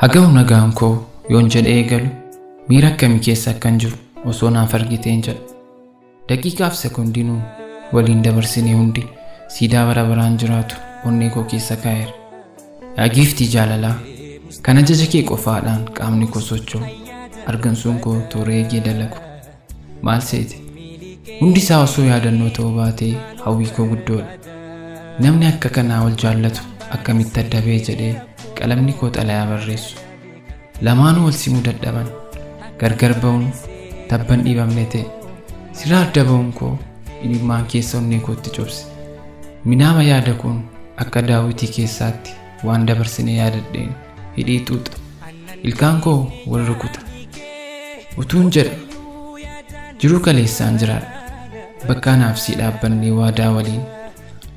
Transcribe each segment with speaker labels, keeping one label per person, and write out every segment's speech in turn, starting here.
Speaker 1: Haga'u nagaan koo yoon jedhee eegalu miira akkamii keessa akkan jiru osoo naaf argiteen jedha. Daqiiqaaf sekondinuu waliin dabarsinee hundi siidaa bara baraan jiraatu onnee koo keessa kaa'eera. Yaa giiftii jaalalaa kan ajaja kee qofaadhaan qaamni koo socho'u argansuun koo toora eegee dalagu maal seete hundi isaa osoo yaadannoo ta'uu baatee hawwii koo guddoodha. Namni akka kanaa wal jaallatu akkamitti adda ba'e jedhee qalamni koo xalayaa barreessu. Lamaanuu wal simuu dadhaban gargar ba'uun tabban dhiibamne ta'e sirraa adda ba'uun koo ilmaan keessa onnee kootti cobse. Minaama yaada kun akka Daawitii keessaatti waan dabarsinee yaadadheen hidhii xuuxa. Ilkaan koo wal rukuta. Utuun jedha jiruu kaleessaan jiraadha. Bakka anaaf si dhaabbannee waadaa waliin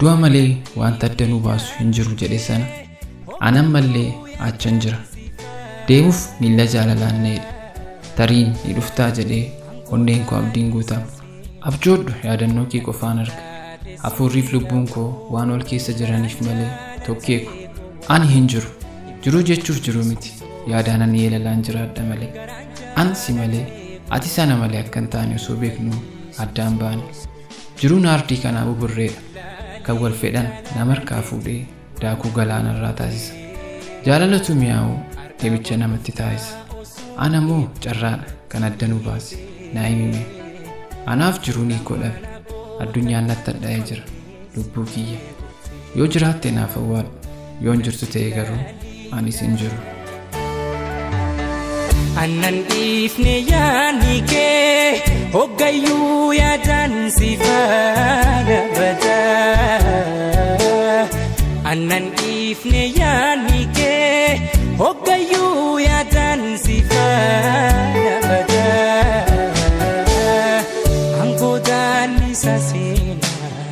Speaker 1: du'a malee wanta adda nu baasu hin jiru jedhe sana anan mallee achan jira. Deemuuf miila jaalalaan needha. Tariin ni dhuftaa jedhee onneen koo abdiin guutama. Abjoodhu yaadannoo kee qofaan arga. Hafuurriif lubbuun koo waan ol keessa jiraniif malee tokkeeku. Ani hin jiru. Jiruu jechuuf jiru miti. Yaadaan ani yeelalaan jiraadha malee. Ansi malee ati sana malee akka hin taane osoo beeknu addaan baane. Jiruun aardii kanaa buburreedha. Kan wal fedhan nama harkaa fuudhee daakuu galaanarraa taasisa. Jaalalatu mi'aawu deebicha namatti taasisa. Ana moo carraadha kan adda nu baase naa himime. Anaaf jiruun hiikoo dhabe. Addunyaan natti hadhaa'ee jira lubbuu kiyya. Yoo jiraatte naaf awwaadhu. Yoon jirtu ta'e garuu anis hin jiru.
Speaker 2: Annan dhiifne yaadni kee hoggayyuu yaadan si faana badaa. Annan dhiifne yaadni kee hoggayyuu yaadan si faana badaa. Angoodaan isa seenaa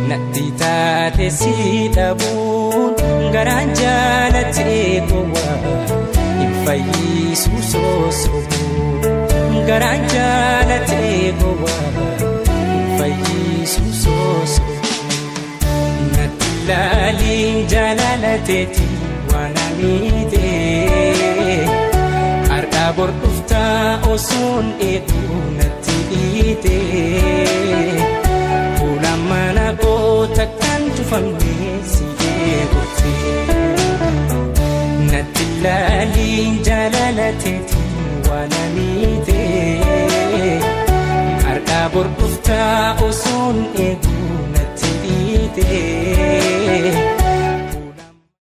Speaker 2: natti taate si dhabuun garaan jaalatee gowwaa. Fayyisu sosobu garaan jaalatee gowwaa fayyisu sosobu natti laaliin jaalalateeti waan amiitee har'aa bor dhuftaa osoon eeguu natti dhiitee fuula mana koo takkaan cufamnee si eeguttee. Natti laaliin jaalalateeti waan amiitee har'aa bor dhuftaa osoon eegu